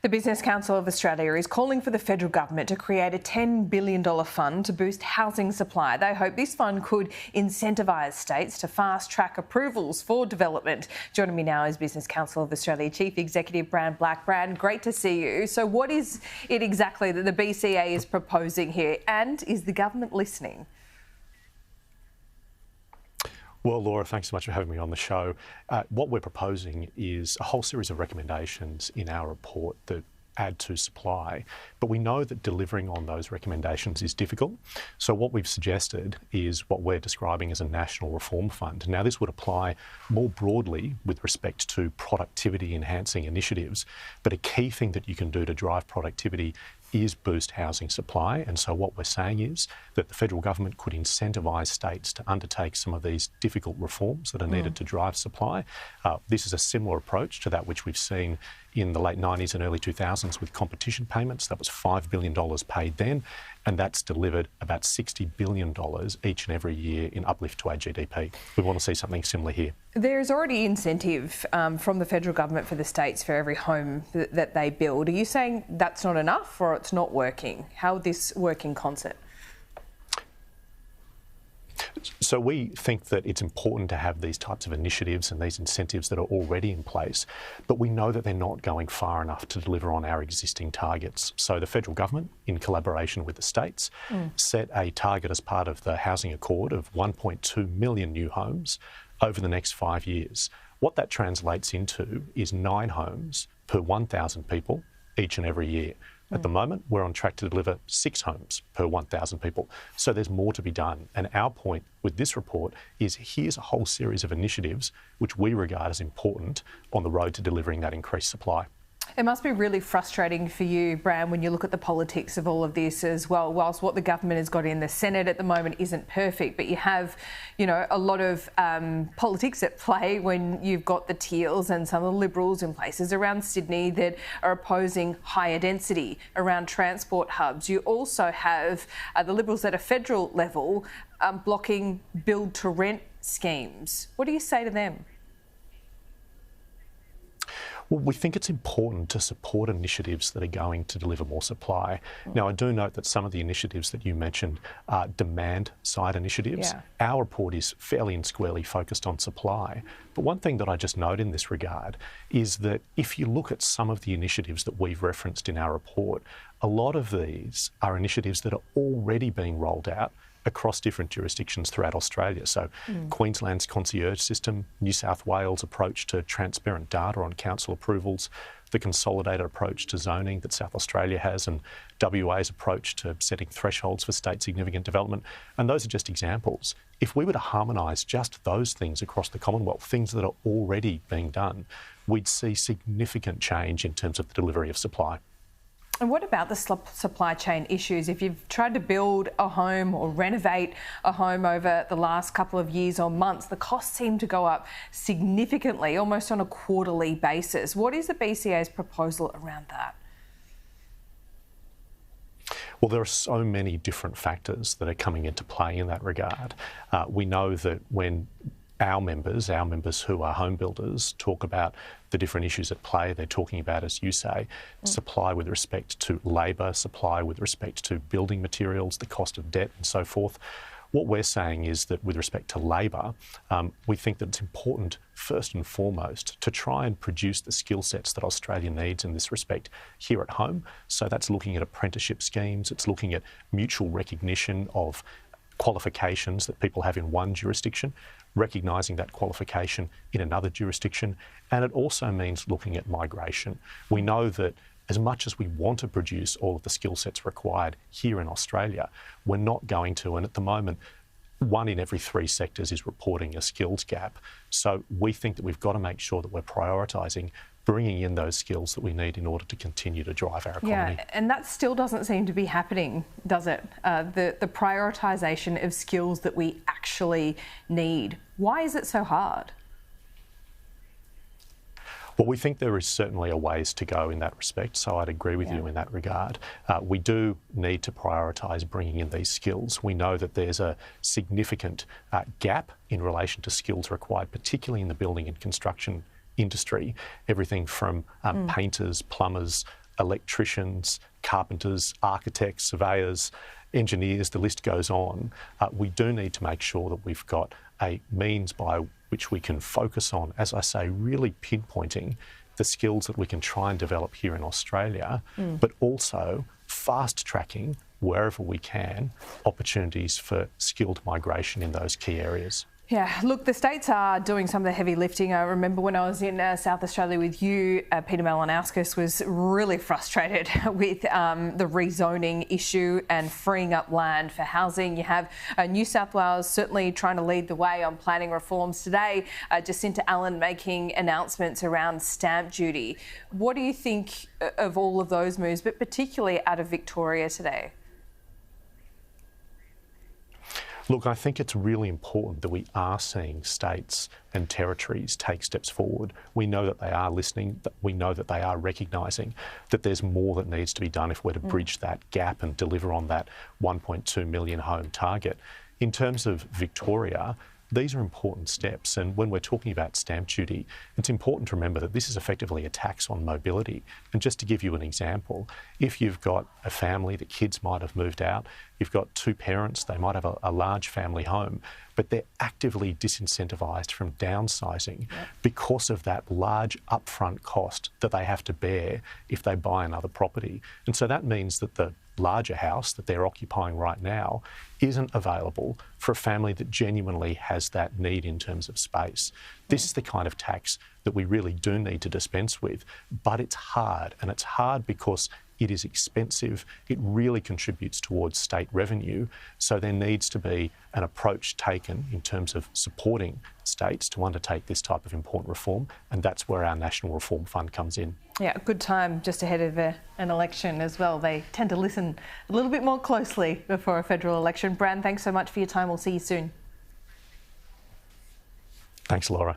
The Business Council of Australia is calling for the federal government to create a $10 billion fund to boost housing supply. They hope this fund could incentivise states to fast-track approvals for development. Joining me now is Business Council of Australia Chief Executive Bran Black. Bran, great to see you. So what is it exactly that the BCA is proposing here, and is the government listening? Well, Laura, thanks so much for having me on the show. What we're proposing is a whole series of recommendations in our report that add to supply, but we know that delivering on those recommendations is difficult. So what we've suggested is what we're describing as a national reform fund. Now, this would apply more broadly with respect to productivity enhancing initiatives, but a key thing that you can do to drive productivity is boost housing supply. And so what we're saying is that the federal government could incentivise states to undertake some of these difficult reforms that are needed to drive supply. This is a similar approach to that which we've seen in the late 90s and early 2000s with competition payments. That was $5 billion paid then, and that's delivered about $60 billion each and every year in uplift to our GDP. We want to see something similar here. There's already incentive from the federal government for the states for every home that they build. Are you saying that's not enough or it's not working? How would this work in concert? So we think that it's important to have these types of initiatives and these incentives that are already in place, but we know that they're not going far enough to deliver on our existing targets. So the federal government, in collaboration with the states, set a target as part of the Housing Accord of 1.2 million new homes over the next 5 years. What that translates into is 9 homes per 1,000 people each and every year. At the moment, we're on track to deliver 6 homes per 1,000 people. So there's more to be done. And our point with this report is here's a whole series of initiatives which we regard as important on the road to delivering that increased supply. It must be really frustrating for you, Bran, when you look at the politics of all of this as well. Whilst what the government has got in the Senate at the moment isn't perfect, but you have, a lot of politics at play when you've got the Teals and some of the Liberals in places around Sydney that are opposing higher density around transport hubs. You also have the Liberals at a federal level blocking build-to-rent schemes. What do you say to them? Well, we think it's important to support initiatives that are going to deliver more supply. Now, I do note that some of the initiatives that you mentioned are demand-side initiatives. Yeah. Our report is fairly and squarely focused on supply. But one thing that I just note in this regard is that if you look at some of the initiatives that we've referenced in our report, a lot of these are initiatives that are already being rolled out across different jurisdictions throughout Australia. So Queensland's concierge system, New South Wales' approach to transparent data on council approvals, the consolidated approach to zoning that South Australia has, and WA's approach to setting thresholds for state significant development. And those are just examples. If we were to harmonise just those things across the Commonwealth, things that are already being done, we'd see significant change in terms of the delivery of supply. And what about the supply chain issues? If you've tried to build a home or renovate a home over the last couple of years or months, the costs seem to go up significantly, almost on a quarterly basis. What is the BCA's proposal around that? Well, there are so many different factors that are coming into play in that regard. We know that when our members who are home builders talk about the different issues at play, they're talking about, as you say, supply with respect to labour, supply with respect to building materials, the cost of debt and so forth. What we're saying is that with respect to labour, we think that it's important, first and foremost, to try and produce the skill sets that Australia needs in this respect here at home. So that's looking at apprenticeship schemes, it's looking at mutual recognition of qualifications that people have in one jurisdiction, recognising that qualification in another jurisdiction, and it also means looking at migration. We know that as much as we want to produce all of the skill sets required here in Australia, we're not going to, and at the moment, 1 in every 3 sectors is reporting a skills gap. So we think that we've got to make sure that we're prioritising bringing in those skills that we need in order to continue to drive our economy. Yeah, and that still doesn't seem to be happening, does it? The prioritisation of skills that we actually need. Why is it so hard? Well, we think there is certainly a ways to go in that respect, so I'd agree with you in that regard. We do need to prioritise bringing in these skills. We know that there's a significant gap in relation to skills required, particularly in the building and construction industry, everything from painters, plumbers, electricians, carpenters, architects, surveyors, engineers, the list goes on. We do need to make sure that we've got a means by which we can focus on, as I say, really pinpointing the skills that we can try and develop here in Australia, but also fast-tracking, wherever we can, opportunities for skilled migration in those key areas. Yeah, look, the states are doing some of the heavy lifting. I remember when I was in South Australia with you, Peter Malinauskas was really frustrated with the rezoning issue and freeing up land for housing. You have New South Wales certainly trying to lead the way on planning reforms. Today, Jacinta Allen making announcements around stamp duty. What do you think of all of those moves, but particularly out of Victoria today? Look, I think it's really important that we are seeing states and territories take steps forward. We know that they are listening, that we know that they are recognising that there's more that needs to be done if we're to bridge that gap and deliver on that 1.2 million home target. In terms of Victoria, these are important steps, and when we're talking about stamp duty, it's important to remember that this is effectively a tax on mobility. And just to give you an example, if you've got a family, the kids might have moved out, you've got two parents, they might have a large family home, but they're actively disincentivised from downsizing because of that large upfront cost that they have to bear if they buy another property. And so that means that the larger house that they're occupying right now isn't available for a family that genuinely has that need in terms of space. This is the kind of tax that we really do need to dispense with, but it's hard, and it's hard because it is expensive. It really contributes towards state revenue. So there needs to be an approach taken in terms of supporting states to undertake this type of important reform, and that's where our National Reform Fund comes in. Yeah, good time just ahead of an election as well. They tend to listen a little bit more closely before a federal election. Bran, thanks so much for your time. We'll see you soon. Thanks, Laura.